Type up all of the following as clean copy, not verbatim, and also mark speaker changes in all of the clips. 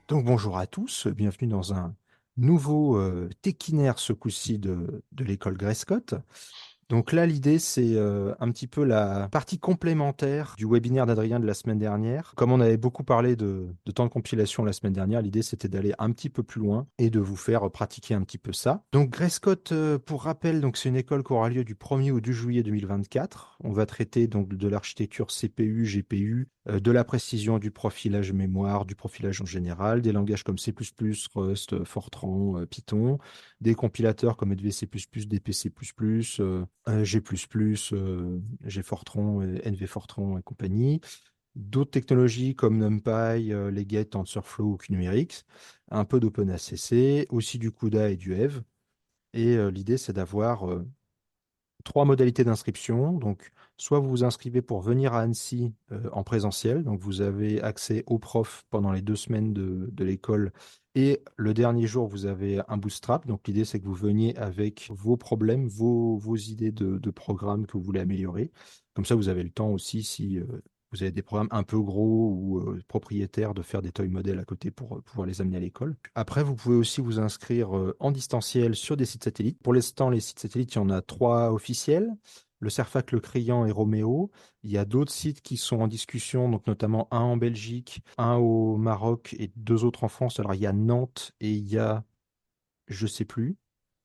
Speaker 1: Donc bonjour à tous, bienvenue dans un nouveau Techinaire ce coup-ci de l'école Grescott. Donc là, l'idée, c'est un petit peu la partie complémentaire du webinaire d'Adrien de la semaine dernière. Comme on avait beaucoup parlé de temps de compilation la semaine dernière, l'idée, c'était d'aller un petit peu plus loin et de vous faire pratiquer un petit peu ça. Donc Grescott, pour rappel, donc c'est une école qui aura lieu du 1er au 2 juillet 2024. On va traiter donc de l'architecture CPU, GPU, de la précision du profilage mémoire, du profilage en général, des langages comme C++, Rust, Fortran, Python, des compilateurs comme EDVC++, DPC++, G++, GFortran, NVFortran et compagnie. D'autres technologies comme NumPy, Leggett, TensorFlow ou QNumerix. Un peu d'OpenACC, aussi du CUDA et du Eve. Et l'idée, c'est d'avoir trois modalités d'inscription. Donc, soit vous vous inscrivez pour venir à Annecy en présentiel, donc vous avez accès aux profs pendant les 2 semaines de l'école, et le dernier jour, vous avez un bootstrap. Donc, l'idée, c'est que vous veniez avec vos problèmes, vos idées de programmes que vous voulez améliorer. Comme ça, vous avez le temps aussi, si vous avez des programmes un peu gros ou propriétaires, de faire des toy modèles à côté pour pouvoir les amener à l'école. Après, vous pouvez aussi vous inscrire en distanciel sur des sites satellites. Pour l'instant, les sites satellites, il y en a trois officiels. Le Cerfac, le Crayant et Roméo. Il y a d'autres sites qui sont en discussion, donc notamment un en Belgique, un au Maroc et deux autres en France. Alors, il y a Nantes et il y a, je sais plus,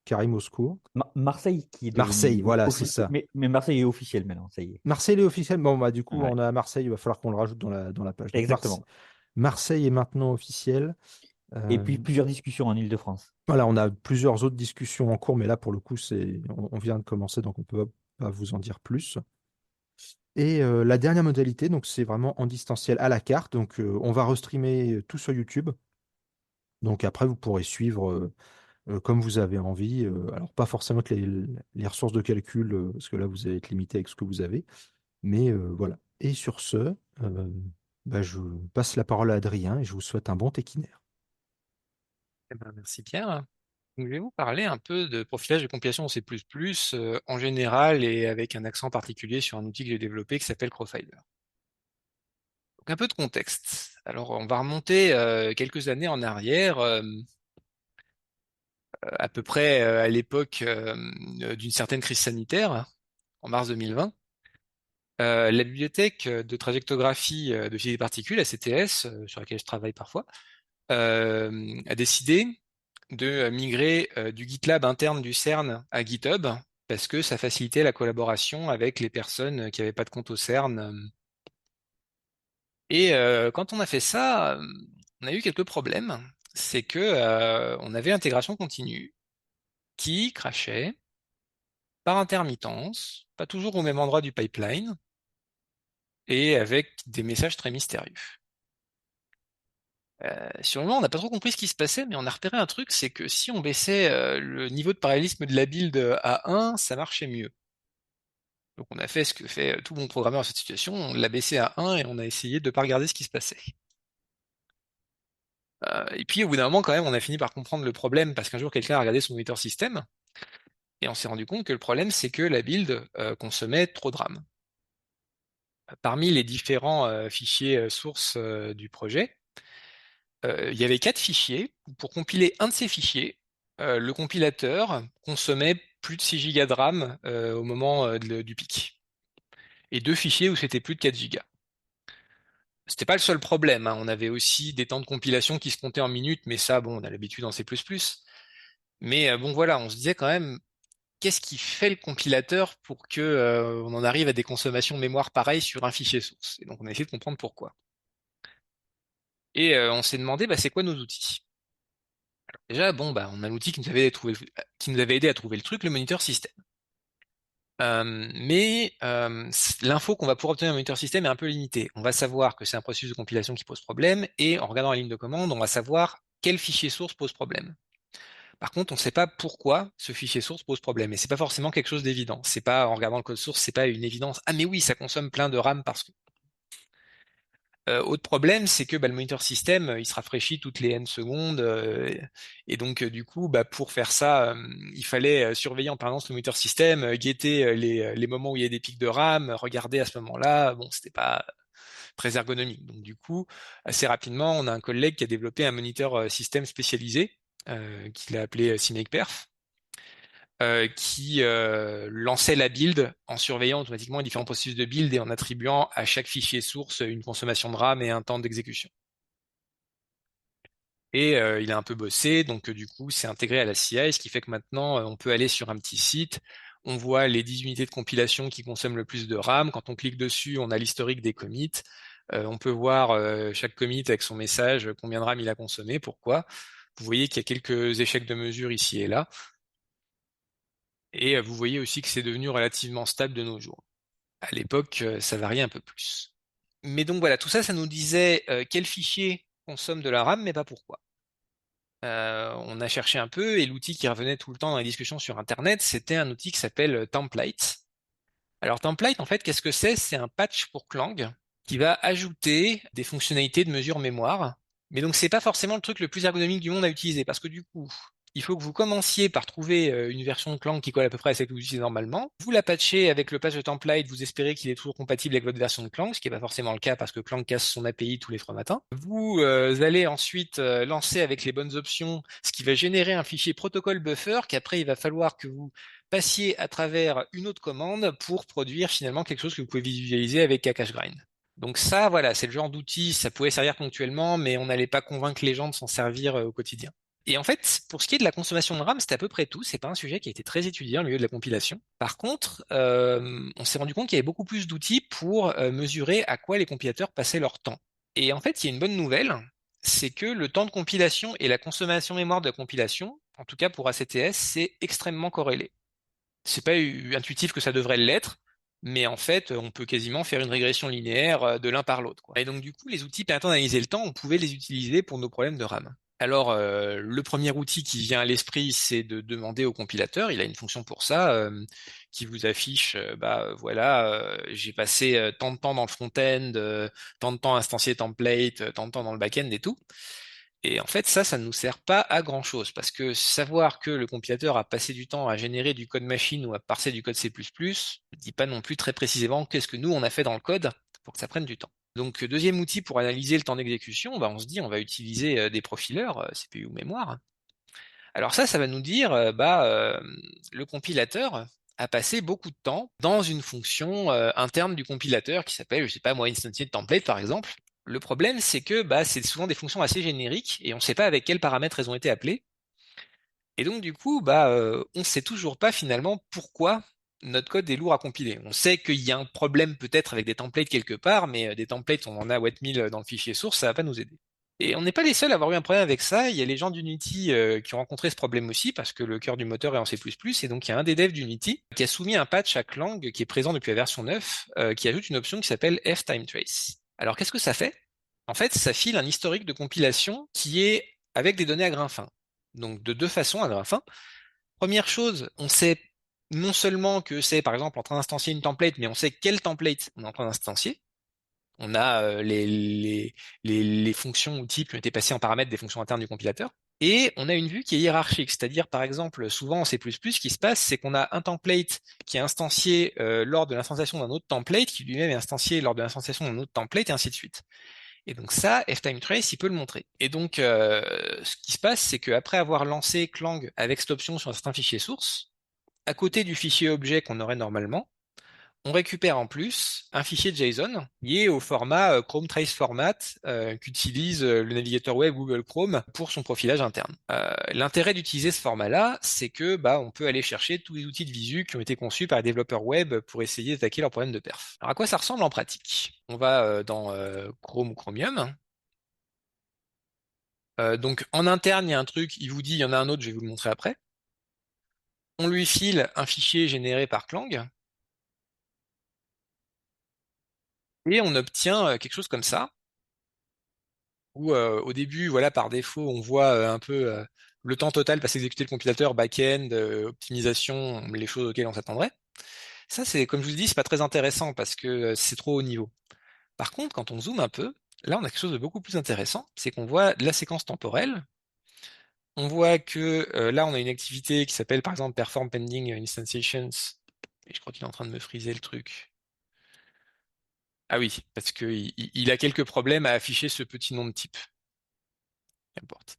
Speaker 1: Karim au secours.
Speaker 2: Marseille qui est
Speaker 1: Marseille,
Speaker 2: devenu
Speaker 1: voilà, c'est
Speaker 2: officiel,
Speaker 1: ça.
Speaker 2: mais Marseille est officiel maintenant, ça y est.
Speaker 1: Marseille est officiel. Bon, bah, du coup,
Speaker 2: Ouais,
Speaker 1: on a Marseille, il va falloir qu'on le rajoute dans la page. Donc,
Speaker 2: exactement.
Speaker 1: Marseille est maintenant officiel.
Speaker 2: Et
Speaker 1: Euh,
Speaker 2: puis plusieurs discussions en Île-de-France.
Speaker 1: Voilà, on a plusieurs autres discussions en cours, mais là, pour le coup, on vient de commencer, donc on peut pas vous en dire plus. Et la dernière modalité, donc c'est vraiment en distanciel à la carte. Donc, on va restreamer tout sur YouTube. Donc après, vous pourrez suivre comme vous avez envie. Alors, pas forcément que les ressources de calcul, parce que là, vous allez être limité avec ce que vous avez. Mais voilà. Et sur ce, bah, je passe la parole à Adrien et je vous souhaite un bon téquinaire.
Speaker 3: Eh ben, merci Pierre. Donc, je vais vous parler un peu de profilage de compilation en C++, en général et avec un accent particulier sur un outil que j'ai développé qui s'appelle Profiler. Donc un peu de contexte. Alors on va remonter quelques années en arrière, à peu près à l'époque d'une certaine crise sanitaire, en mars 2020. La bibliothèque de trajectographie de physique des particules, la CTS, sur laquelle je travaille parfois, a décidé de migrer du GitLab interne du CERN à GitHub parce que ça facilitait la collaboration avec les personnes qui n'avaient pas de compte au CERN. Et quand on a fait ça, on a eu quelques problèmes. C'est que on avait l'intégration continue qui crachait par intermittence, pas toujours au même endroit du pipeline, et avec des messages très mystérieux. Sur le moment, on n'a pas trop compris ce qui se passait, mais on a repéré un truc, c'est que si on baissait le niveau de parallélisme de la build à 1, ça marchait mieux. Donc on a fait ce que fait tout bon programmeur dans cette situation, on l'a baissé à 1 et on a essayé de ne pas regarder ce qui se passait. Et puis au bout d'un moment, quand même, on a fini par comprendre le problème parce qu'un jour quelqu'un a regardé son moniteur système et on s'est rendu compte que le problème c'est que la build consommait trop de RAM. Parmi les différents fichiers sources du projet, il y avait 4 fichiers. Pour compiler un de ces fichiers, le compilateur consommait plus de 6 Go de RAM au moment du pic. Et 2 fichiers où c'était plus de 4 Go. C'était pas le seul problème, hein. On avait aussi des temps de compilation qui se comptaient en minutes, mais ça, bon, on a l'habitude en C++. Mais bon, voilà, on se disait quand même, qu'est-ce qui fait le compilateur pour que on en arrive à des consommations mémoire pareilles sur un fichier source? Et donc, on a essayé de comprendre pourquoi. Et on s'est demandé, bah, c'est quoi nos outils? Déjà, bon, bah, on a l'outil qui nous avait aidé à trouver le truc, le moniteur système. L'info qu'on va pouvoir obtenir dans le moniteur système est un peu limitée. On va savoir que c'est un processus de compilation qui pose problème, et en regardant la ligne de commande, on va savoir quel fichier source pose problème. Par contre, on ne sait pas pourquoi ce fichier source pose problème, et c'est pas forcément quelque chose d'évident. C'est pas en regardant le code source, c'est pas une évidence. Ah mais oui, ça consomme plein de RAM parce que. Autre problème, c'est que bah, le moniteur système, il se rafraîchit toutes les n secondes, et donc du coup, bah, pour faire ça, il fallait surveiller en permanence le moniteur système, guetter les moments où il y a des pics de RAM, regarder à ce moment-là. Bon, c'était pas très ergonomique. Donc du coup, assez rapidement, on a un collègue qui a développé un moniteur système spécialisé, qu'il a appelé CMakePerf, qui lançait la build en surveillant automatiquement les différents processus de build et en attribuant à chaque fichier source une consommation de RAM et un temps d'exécution. Et il a un peu bossé, donc du coup, c'est intégré à la CI, ce qui fait que maintenant, on peut aller sur un petit site, on voit les 10 unités de compilation qui consomment le plus de RAM. Quand on clique dessus, on a l'historique des commits. On peut voir chaque commit avec son message, combien de RAM il a consommé, pourquoi. Vous voyez qu'il y a quelques échecs de mesure ici et là. Et vous voyez aussi que c'est devenu relativement stable de nos jours. À l'époque, ça variait un peu plus. Mais donc voilà, tout ça, ça nous disait quel fichier consomme de la RAM, mais pas pourquoi. On a cherché un peu et l'outil qui revenait tout le temps dans les discussions sur Internet, c'était un outil qui s'appelle Template. Alors Template, en fait, qu'est-ce que c'est? C'est un patch pour Clang qui va ajouter des fonctionnalités de mesure mémoire. Mais donc c'est pas forcément le truc le plus ergonomique du monde à utiliser parce que du coup, il faut que vous commenciez par trouver une version de Clang qui colle à peu près à celle que vous utilisez normalement. Vous la patchez avec le patch de Template, vous espérez qu'il est toujours compatible avec votre version de Clang, ce qui n'est pas forcément le cas parce que Clang casse son API tous les 3 matins. Vous allez ensuite lancer avec les bonnes options, ce qui va générer un fichier protocole buffer qu'après il va falloir que vous passiez à travers une autre commande pour produire finalement quelque chose que vous pouvez visualiser avec Akashgrind. Donc ça, voilà, c'est le genre d'outil, ça pouvait servir ponctuellement, mais on n'allait pas convaincre les gens de s'en servir au quotidien. Et en fait, pour ce qui est de la consommation de RAM, c'était à peu près tout. C'est pas un sujet qui a été très étudié en milieu de la compilation. Par contre, on s'est rendu compte qu'il y avait beaucoup plus d'outils pour mesurer à quoi les compilateurs passaient leur temps. Et en fait, il y a une bonne nouvelle, c'est que le temps de compilation et la consommation mémoire de la compilation, en tout cas pour ACTS, c'est extrêmement corrélé. C'est pas intuitif que ça devrait l'être, mais en fait, on peut quasiment faire une régression linéaire de l'un par l'autre, quoi. Et donc, du coup, les outils permettant d'analyser le temps, on pouvait les utiliser pour nos problèmes de RAM. Alors, le premier outil qui vient à l'esprit, c'est de demander au compilateur, il a une fonction pour ça, qui vous affiche, voilà, j'ai passé tant de temps dans le front-end, tant de temps instancié template, tant de temps dans le back-end et tout. Et en fait, ça ne nous sert pas à grand-chose, parce que savoir que le compilateur a passé du temps à générer du code machine ou à parser du code C++ ne dit pas non plus très précisément qu'est-ce que nous, on a fait dans le code pour que ça prenne du temps. Donc, deuxième outil pour analyser le temps d'exécution, on se dit on va utiliser des profileurs, CPU ou mémoire. Alors ça va nous dire, le compilateur a passé beaucoup de temps dans une fonction interne du compilateur qui s'appelle, je sais pas moi, instantiate template par exemple. Le problème, c'est que c'est souvent des fonctions assez génériques et on ne sait pas avec quels paramètres elles ont été appelées. Et donc du coup, on ne sait toujours pas finalement pourquoi notre code est lourd à compiler. On sait qu'il y a un problème peut-être avec des templates quelque part, mais des templates, on en a 1000 dans le fichier source, ça va pas nous aider. Et on n'est pas les seuls à avoir eu un problème avec ça. Il y a les gens d'Unity qui ont rencontré ce problème aussi parce que le cœur du moteur est en C++. Et donc il y a un des devs d'Unity qui a soumis un patch à Clang qui est présent depuis la version 9 qui ajoute une option qui s'appelle fTimeTrace. Alors qu'est-ce que ça fait? En fait, ça file un historique de compilation qui est avec des données à grains fins. Donc de deux façons à grains fins. Première chose, on sait non seulement que c'est par exemple en train d'instancier une template, mais on sait quel template on est en train d'instancier. On a les fonctions ou types qui ont été passés en paramètres des fonctions internes du compilateur. Et on a une vue qui est hiérarchique, c'est-à-dire par exemple, souvent en C++, ce qui se passe, c'est qu'on a un template qui est instancié lors de l'instanciation d'un autre template, qui lui-même est instancié lors de l'instanciation d'un autre template, et ainsi de suite. Et donc ça, fTimeTrace, il peut le montrer. Et donc, ce qui se passe, c'est qu'après avoir lancé Clang avec cette option sur un certain fichier source, à côté du fichier objet qu'on aurait normalement, on récupère en plus un fichier JSON lié au format Chrome Trace Format qu'utilise le navigateur web Google Chrome pour son profilage interne. L'intérêt d'utiliser ce format-là, c'est que on peut aller chercher tous les outils de visu qui ont été conçus par les développeurs web pour essayer d'attaquer leurs problèmes de perf. Alors à quoi ça ressemble en pratique? On va dans Chrome ou Chromium. Donc en interne, il y a un truc, il vous dit, il y en a un autre, je vais vous le montrer après. On lui file un fichier généré par Clang, et on obtient quelque chose comme ça, où au début, voilà, par défaut, on voit un peu le temps total passé à exécuter le compilateur, back-end, optimisation, les choses auxquelles on s'attendrait. Ça, c'est, comme je vous le dis, c'est pas très intéressant parce que c'est trop haut niveau. Par contre, quand on zoome un peu, là, on a quelque chose de beaucoup plus intéressant, c'est qu'on voit de la séquence temporelle. On voit que là, on a une activité qui s'appelle par exemple Perform Pending Instantiations. Et je crois qu'il est en train de me friser le truc. Ah oui, parce que il a quelques problèmes à afficher ce petit nom de type. Qu'importe.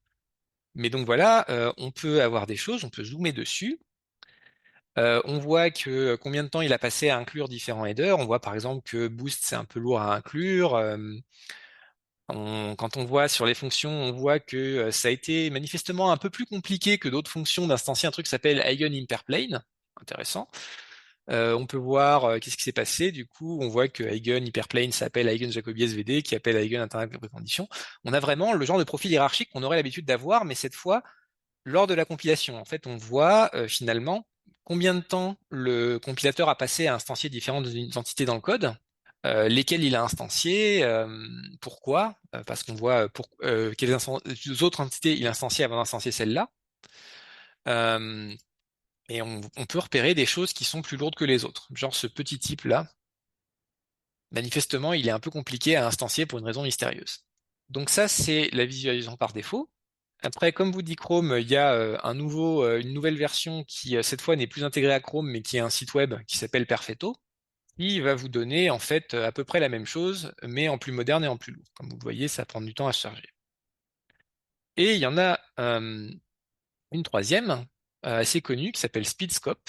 Speaker 3: Mais donc voilà, on peut avoir des choses, on peut zoomer dessus. On voit que combien de temps il a passé à inclure différents headers. On voit par exemple que boost c'est un peu lourd à inclure. Quand on voit sur les fonctions, on voit que ça a été manifestement un peu plus compliqué que d'autres fonctions d'instancier un truc qui s'appelle EigenInterPlane. Intéressant. On peut voir qu'est-ce qui s'est passé. Du coup, on voit que EigenHyperplane s'appelle EigenJacobi SVD, qui appelle EigenInternet précondition. On a vraiment le genre de profil hiérarchique qu'on aurait l'habitude d'avoir, mais cette fois lors de la compilation. En fait, on voit finalement combien de temps le compilateur a passé à instancier différentes entités dans le code, lesquelles il a instanciées, pourquoi, parce qu'on voit quelles autres entités il a instanciées avant d'instancier celle-là. Euh, et on peut repérer des choses qui sont plus lourdes que les autres. Genre ce petit type-là, manifestement, il est un peu compliqué à instancier pour une raison mystérieuse. Donc ça, c'est la visualisation par défaut. Après, comme vous dit Chrome, il y a une nouvelle version qui, cette fois, n'est plus intégrée à Chrome, mais qui est un site web qui s'appelle Perfetto, qui va vous donner, en fait, à peu près la même chose, mais en plus moderne et en plus lourd. Comme vous le voyez, ça prend du temps à se charger. Et il y en a une troisième, assez connue, qui s'appelle Speedscope,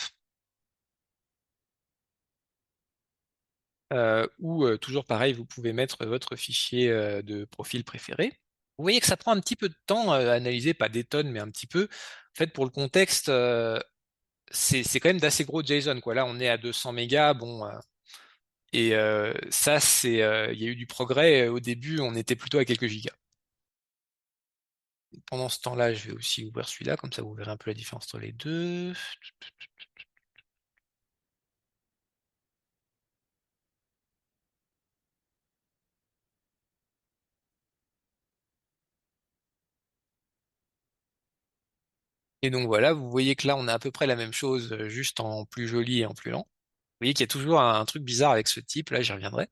Speaker 3: où, toujours pareil, vous pouvez mettre votre fichier de profil préféré. Vous voyez que ça prend un petit peu de temps à analyser, pas des tonnes, mais un petit peu. En fait, pour le contexte, c'est quand même d'assez gros JSON, quoi. Là, on est à 200 mégas, bon, et ça, il y a eu du progrès. Au début, on était plutôt à quelques gigas. Pendant ce temps-là, je vais aussi ouvrir celui-là, comme ça vous verrez un peu la différence entre les deux. Et donc voilà, vous voyez que là, on a à peu près la même chose, juste en plus joli et en plus lent. Vous voyez qu'il y a toujours un truc bizarre avec ce type, là, j'y reviendrai.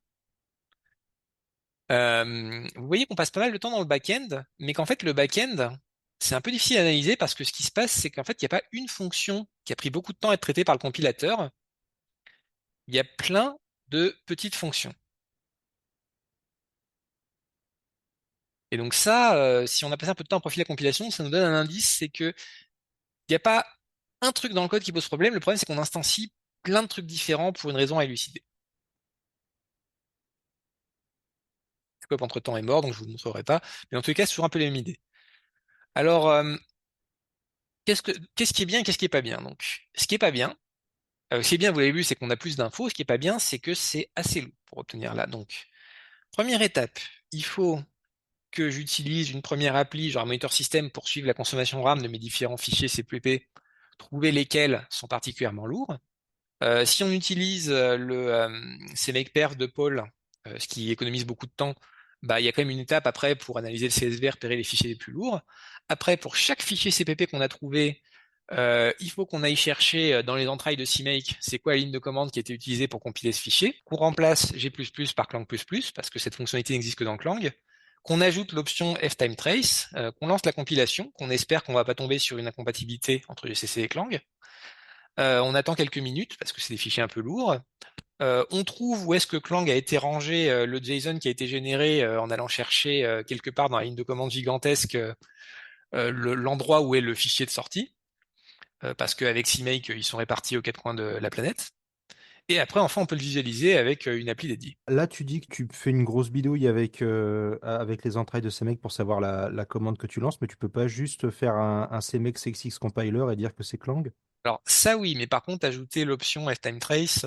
Speaker 3: Vous voyez qu'on passe pas mal de temps dans le back-end, mais qu'en fait, le back-end, c'est un peu difficile à analyser parce que ce qui se passe, c'est qu'en fait, il n'y a pas une fonction qui a pris beaucoup de temps à être traitée par le compilateur. Il y a plein de petites fonctions. Et donc ça, si on a passé un peu de temps à profiler la compilation, ça nous donne un indice, c'est que il n'y a pas un truc dans le code qui pose problème. Le problème, c'est qu'on instancie plein de trucs différents pour une raison à élucider. Le scope entre-temps est mort, donc je vous le montrerai pas. Mais en tout cas, c'est toujours un peu la même idée. Alors, qu'est-ce qui est bien et qu'est-ce qui est pas bien? Donc, ce qui est pas bien, ce qui est bien, vous l'avez vu, c'est qu'on a plus d'infos. Ce qui est pas bien, c'est que c'est assez lourd pour obtenir là. Donc, première étape, il faut que j'utilise une première appli, genre un moniteur système, pour suivre la consommation RAM de mes différents fichiers CPP, trouver lesquels sont particulièrement lourds. Si on utilise CMakePerf de Paul, ce qui économise beaucoup de temps, bah, il y a quand même une étape après pour analyser le CSV, repérer les fichiers les plus lourds. Après, pour chaque fichier CPP qu'on a trouvé, il faut qu'on aille chercher dans les entrailles de CMake, c'est quoi la ligne de commande qui a été utilisée pour compiler ce fichier, qu'on remplace G++ par Clang++, parce que cette fonctionnalité n'existe que dans Clang, qu'on ajoute l'option ftimetrace, qu'on lance la compilation, qu'on espère qu'on va pas tomber sur une incompatibilité entre GCC et Clang. On attend quelques minutes parce que c'est des fichiers un peu lourds. On trouve où est-ce que Clang a été rangé, le JSON qui a été généré en allant chercher quelque part dans la ligne de commande gigantesque l'endroit où est le fichier de sortie, parce qu'avec CMake, ils sont répartis aux quatre coins de la planète. Et après, enfin, on peut le visualiser avec une appli dédiée.
Speaker 1: Là, tu dis que tu fais une grosse bidouille avec les entrailles de CMake pour savoir la commande que tu lances, mais tu peux pas juste faire un CMake CXX compiler et dire que c'est Clang?
Speaker 3: Alors ça oui, mais par contre, ajouter l'option ftimetrace,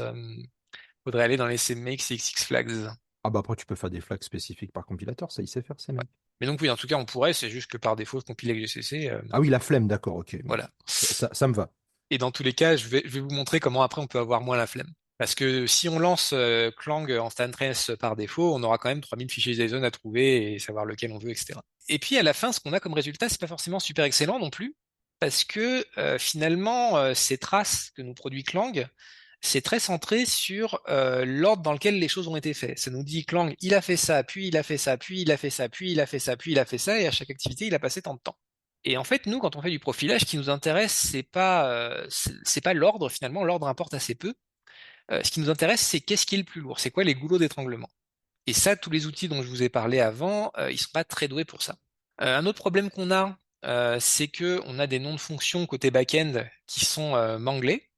Speaker 3: faudrait aller dans les CMake CXX flags.
Speaker 1: Ah bah après, tu peux faire des flags spécifiques par compilateur, ça il sait faire
Speaker 3: Ouais.
Speaker 1: CMake.
Speaker 3: Mais donc oui, en tout cas, on pourrait, c'est juste que par défaut, compiler avec GCC,
Speaker 1: Ah oui, la flemme, d'accord, ok. Bon.
Speaker 3: voilà.
Speaker 1: Ça me va.
Speaker 3: Et dans tous les cas, je vais vous montrer comment après on peut avoir moins la flemme. Parce que si on lance Clang en standtrace par défaut, on aura quand même 3000 fichiers JSON à trouver et savoir lequel on veut, etc. Et puis à la fin, ce qu'on a comme résultat, c'est pas forcément super excellent non plus, parce que finalement, ces traces que nous produit Clang, c'est très centré sur l'ordre dans lequel les choses ont été faites. Ça nous dit Clang, il a fait ça, puis il a fait ça, puis il a fait ça, puis il a fait ça, puis il a fait ça, et à chaque activité, il a passé tant de temps. Et en fait, nous, quand on fait du profilage, ce qui nous intéresse, c'est pas l'ordre finalement. L'ordre importe assez peu. Ce qui nous intéresse, c'est qu'est-ce qui est le plus lourd, c'est quoi les goulots d'étranglement. Et ça, tous les outils dont je vous ai parlé avant, ils sont pas très doués pour ça. Un autre problème qu'on a, c'est que on a des noms de fonctions côté back-end qui sont manglés.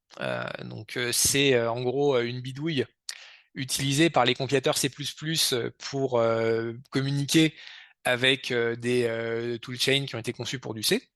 Speaker 3: C'est en gros une bidouille utilisée par les compilateurs C++ pour communiquer avec des toolchains qui ont été conçus pour du C.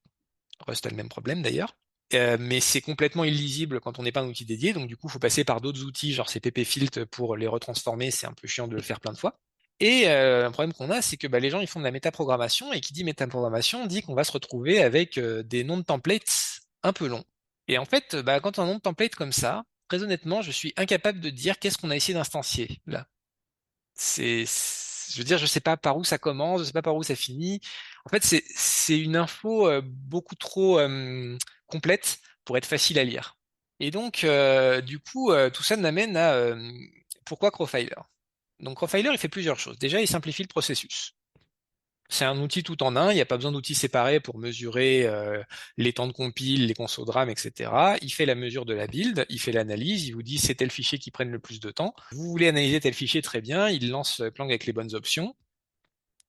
Speaker 3: Rust a le même problème d'ailleurs. Mais c'est complètement illisible quand on n'est pas un outil dédié, donc du coup, il faut passer par d'autres outils, genre ces ppfilt pour les retransformer, c'est un peu chiant de le faire plein de fois. Et un problème qu'on a, c'est que les gens ils font de la métaprogrammation, et qui dit métaprogrammation dit qu'on va se retrouver avec des noms de templates un peu longs. Et en fait, quand on a un nom de template comme ça, très honnêtement, je suis incapable de dire qu'est-ce qu'on a essayé d'instancier là. Je veux dire, je sais pas par où ça commence, je sais pas par où ça finit. En fait, c'est une info beaucoup trop complète pour être facile à lire. Et donc, du coup, tout ça m'amène à pourquoi Crowfiler. Donc, Crowfiler, il fait plusieurs choses. Déjà, il simplifie le processus. C'est un outil tout en un, il n'y a pas besoin d'outils séparés pour mesurer les temps de compile, les consos de RAM, etc. Il fait la mesure de la build, il fait l'analyse, il vous dit c'est tel fichier qui prenne le plus de temps. Vous voulez analyser tel fichier, très bien, il lance Clang avec les bonnes options.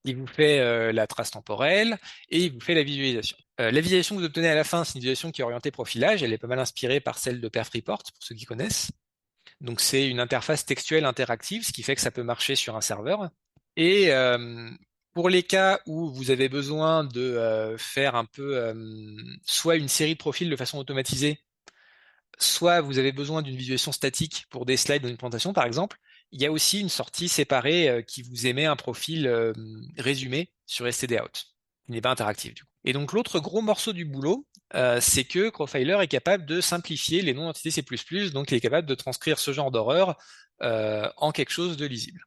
Speaker 3: Il vous fait la trace temporelle et il vous fait la visualisation. La visualisation que vous obtenez à la fin, c'est une visualisation qui est orientée profilage. Elle est pas mal inspirée par celle de Perfreport, pour ceux qui connaissent. Donc c'est une interface textuelle interactive, ce qui fait que ça peut marcher sur un serveur. Et pour les cas où vous avez besoin de faire un peu soit une série de profils de façon automatisée, soit vous avez besoin d'une visualisation statique pour des slides dans une présentation, par exemple, il y a aussi une sortie séparée qui vous émet un profil résumé sur stdout, qui n'est pas interactif du coup. Et donc l'autre gros morceau du boulot, c'est que Crowfiler est capable de simplifier les noms d'entités C++, donc il est capable de transcrire ce genre d'horreur en quelque chose de lisible.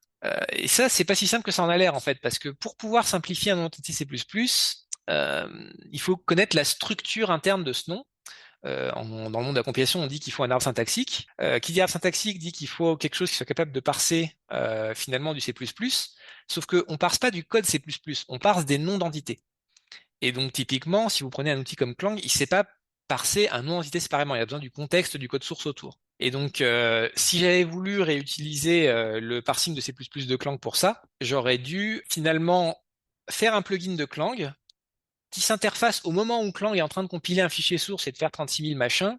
Speaker 3: Et ça, c'est pas si simple que ça en a l'air en fait, parce que pour pouvoir simplifier un nom d'entité C++, il faut connaître la structure interne de ce nom. Dans le monde de la compilation, on dit qu'il faut un arbre syntaxique. Qui dit arbre syntaxique dit qu'il faut quelque chose qui soit capable de parser finalement du C++. Sauf qu'on parse pas du code C++, on parse des noms d'entités. Et donc typiquement, si vous prenez un outil comme Clang, il ne sait pas parser un nom d'entité séparément. Il a besoin du contexte du code source autour. Et donc, si j'avais voulu réutiliser le parsing de C++ de Clang pour ça, j'aurais dû finalement faire un plugin de Clang qui s'interface au moment où Clang est en train de compiler un fichier source et de faire 36 000 machins,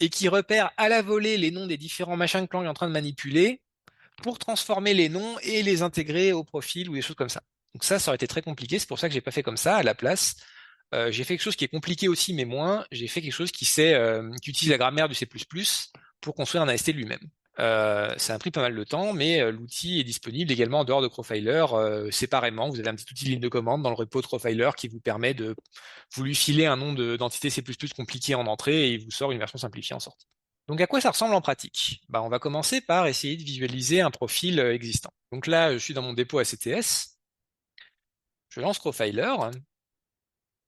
Speaker 3: et qui repère à la volée les noms des différents machins que Clang est en train de manipuler pour transformer les noms et les intégrer au profil ou des choses comme ça. Donc ça aurait été très compliqué, c'est pour ça que j'ai pas fait comme ça. À la place, j'ai fait quelque chose qui est compliqué aussi, mais moins. J'ai fait quelque chose qui utilise la grammaire du C++ pour construire un AST lui-même. Ça a pris pas mal de temps, mais l'outil est disponible également en dehors de Crowfiler séparément. Vous avez un petit outil de ligne de commande dans le repo de Crowfiler qui vous permet de vous lui filer un nom d'entité C++ compliqué en entrée et il vous sort une version simplifiée en sortie. Donc à quoi ça ressemble en pratique? On va commencer par essayer de visualiser un profil existant. Donc là, je suis dans mon dépôt ACTS, je lance Crowfiler,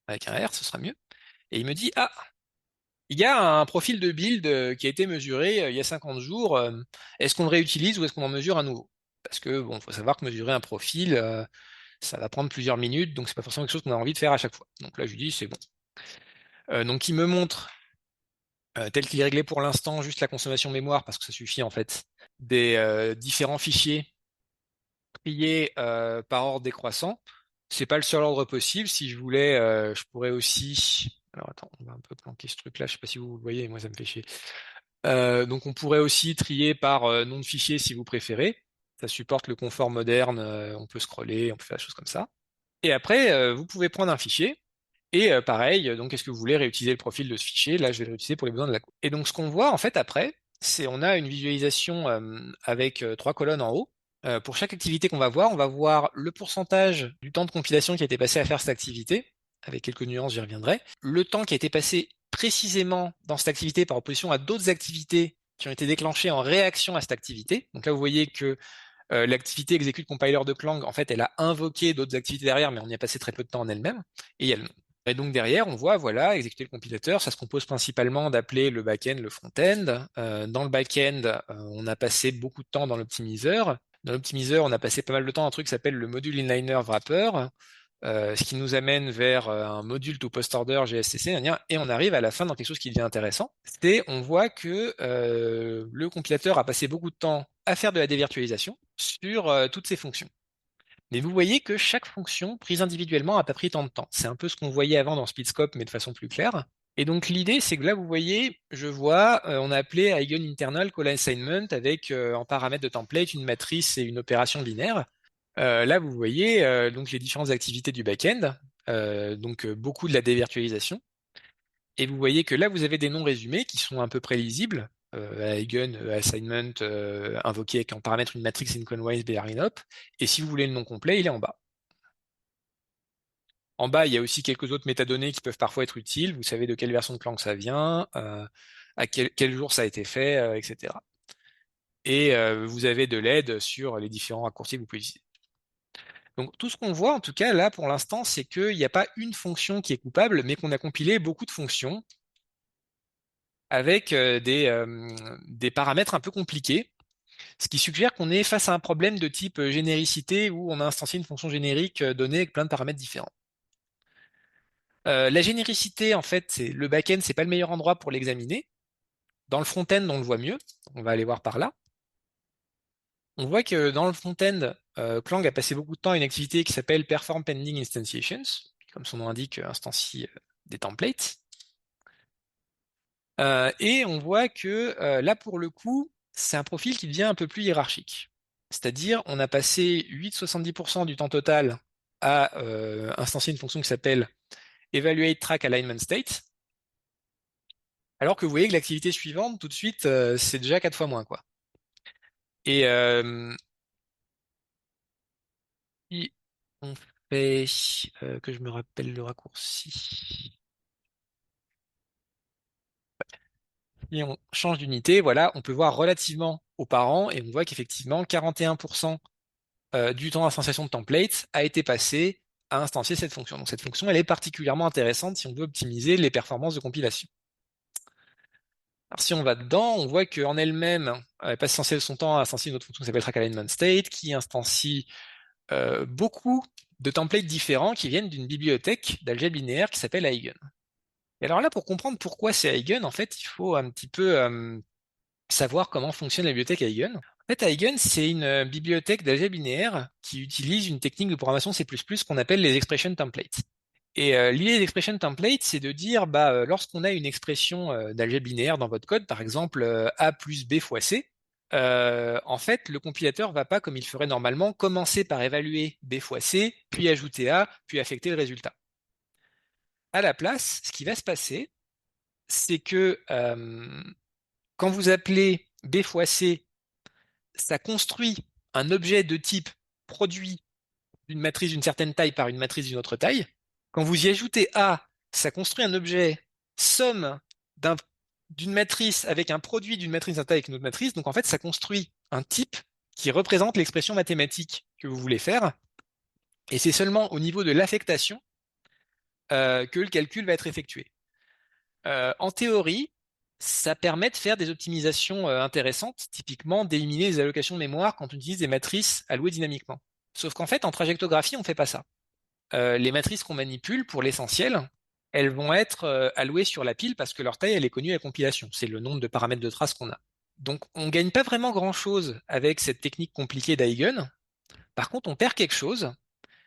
Speaker 3: avec un R, ce sera mieux, et il me dit, ah, il y a un profil de build qui a été mesuré il y a 50 jours. Est-ce qu'on le réutilise ou est-ce qu'on en mesure un nouveau? Parce que bon, faut savoir que mesurer un profil, ça va prendre plusieurs minutes, donc c'est pas forcément quelque chose qu'on a envie de faire à chaque fois. Donc là, je lui dis c'est bon. Donc il me montre tel qu'il est réglé pour l'instant, juste la consommation mémoire, parce que ça suffit en fait, des différents fichiers triés par ordre décroissant. C'est pas le seul ordre possible. Si je voulais, je pourrais aussi. Alors attends, on va un peu planquer ce truc-là. Je sais pas si vous le voyez, moi ça me fait chier. Donc on pourrait aussi trier par nom de fichier si vous préférez. Ça supporte le confort moderne, on peut scroller, on peut faire des choses comme ça. Et après, vous pouvez prendre un fichier, et pareil, donc est-ce que vous voulez réutiliser le profil de ce fichier? Là, je vais le réutiliser pour les besoins de la cour. Et donc ce qu'on voit en fait après, c'est on a une visualisation avec 3 colonnes en haut. Pour chaque activité qu'on va voir, on va voir le pourcentage du temps de compilation qui a été passé à faire cette activité, avec quelques nuances, j'y reviendrai. Le temps qui a été passé précisément dans cette activité par opposition à d'autres activités qui ont été déclenchées en réaction à cette activité. Donc là, vous voyez que l'activité exécute compiler de Clang, en fait, elle a invoqué d'autres activités derrière, mais on y a passé très peu de temps en elle-même. Et il y a le nom. Et donc derrière, on voit, voilà, exécuter le compilateur, ça se compose principalement d'appeler le back-end, le front-end. Dans le back-end, on a passé beaucoup de temps dans l'optimiseur. Dans l'optimiseur, on a passé pas mal de temps à un truc qui s'appelle le module inliner wrapper, ce qui nous amène vers un module to post order GSCC, et on arrive à la fin dans quelque chose qui devient intéressant. On voit que le compilateur a passé beaucoup de temps à faire de la dévirtualisation sur toutes ces fonctions. Mais vous voyez que chaque fonction prise individuellement n'a pas pris tant de temps. C'est un peu ce qu'on voyait avant dans Speedscope, mais de façon plus claire. Et donc l'idée, c'est que là, vous voyez, je vois, on a appelé Eigen Internal Call Assignment avec en paramètre de template une matrice et une opération binaire. Là, vous voyez donc les différentes activités du back-end, donc beaucoup de la dévirtualisation. Et vous voyez que là, vous avez des noms résumés qui sont à peu près lisibles. Eigen Assignment invoqué avec en paramètre une matrice in conwise BRINOP. Et si vous voulez le nom complet, il est en bas. En bas, il y a aussi quelques autres métadonnées qui peuvent parfois être utiles. Vous savez de quelle version de Clang ça vient, à quel jour ça a été fait, etc. Et vous avez de l'aide sur les différents raccourcis que vous pouvez utiliser. Donc tout ce qu'on voit, en tout cas, là, pour l'instant, c'est qu'il n'y a pas une fonction qui est coupable, mais qu'on a compilé beaucoup de fonctions avec des paramètres un peu compliqués, ce qui suggère qu'on est face à un problème de type généricité où on a instancié une fonction générique donnée avec plein de paramètres différents. La généricité, en fait, c'est le back-end, c'est pas le meilleur endroit pour l'examiner. Dans le front-end, on le voit mieux. On va aller voir par là. On voit que dans le front-end, Clang a passé beaucoup de temps à une activité qui s'appelle Perform Pending Instantiations, qui, comme son nom indique, instancie des templates. Et on voit que là, pour le coup, c'est un profil qui devient un peu plus hiérarchique. C'est-à-dire, on a passé 8,70% du temps total à instancier une fonction qui s'appelle Evaluate Track Alignment State, alors que vous voyez que l'activité suivante, tout de suite, c'est déjà 4 fois moins, quoi. Et si on fait que je me rappelle le raccourci. Si on change d'unité, voilà, on peut voir relativement aux parents et on voit qu'effectivement 41% du temps d'instanciation de template a été passé à instancier cette fonction. Donc cette fonction, elle est particulièrement intéressante si on veut optimiser les performances de compilation. Alors si on va dedans, on voit qu'en elle-même, elle passe essentiellement son temps à instancier une autre fonction qui s'appelle Track Alignment State, qui instancie beaucoup de templates différents qui viennent d'une bibliothèque d'algèbre linéaire qui s'appelle Eigen. Et alors là, pour comprendre pourquoi c'est Eigen, en fait, il faut un petit peu savoir comment fonctionne la bibliothèque Eigen. En fait, Eigen, c'est une bibliothèque d'algèbre linéaire qui utilise une technique de programmation C++ qu'on appelle les expression templates. Et l'idée des expression templates, c'est de dire, lorsqu'on a une expression d'algèbre linéaire dans votre code, par exemple A plus B fois C, en fait, le compilateur va pas, comme il ferait normalement, commencer par évaluer B fois C, puis ajouter A, puis affecter le résultat. À la place, ce qui va se passer, c'est que quand vous appelez B fois C, ça construit un objet de type produit d'une matrice d'une certaine taille par une matrice d'une autre taille. Quand vous y ajoutez A, ça construit un objet somme d'une matrice avec un produit d'une matrice d'un taille avec une autre matrice. Donc en fait, ça construit un type qui représente l'expression mathématique que vous voulez faire. Et c'est seulement au niveau de l'affectation que le calcul va être effectué. En théorie, ça permet de faire des optimisations intéressantes, typiquement d'éliminer les allocations de mémoire quand on utilise des matrices allouées dynamiquement. Sauf qu'en fait, en trajectographie, on ne fait pas ça. Les matrices qu'on manipule, pour l'essentiel, elles vont être allouées sur la pile parce que leur taille, elle est connue à la compilation. C'est le nombre de paramètres de traces qu'on a. Donc, on ne gagne pas vraiment grand-chose avec cette technique compliquée d'Eigen. Par contre, on perd quelque chose,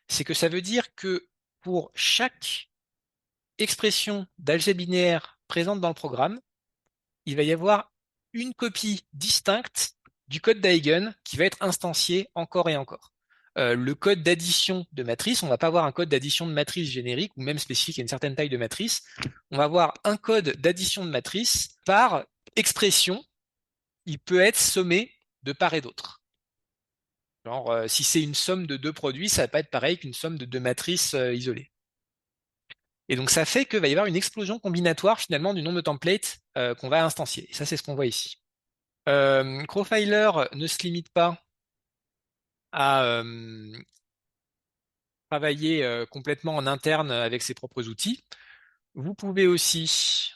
Speaker 3: c'est que ça veut dire que pour chaque expression d'algèbre linéaire présente dans le programme, il va y avoir une copie distincte du code d'Eigen qui va être instancié encore et encore. Le code d'addition de matrice, on va pas avoir un code d'addition de matrice générique ou même spécifique à une certaine taille de matrice. On va avoir un code d'addition de matrice par expression. Il peut être sommé de part et d'autre. Genre, si c'est une somme de deux produits, ça va pas être pareil qu'une somme de deux matrices isolées. Et donc ça fait qu'il va y avoir une explosion combinatoire finalement du nombre de templates qu'on va instancier. Et ça, c'est ce qu'on voit ici. Crowfiler ne se limite pas à travailler complètement en interne avec ses propres outils. Vous pouvez aussi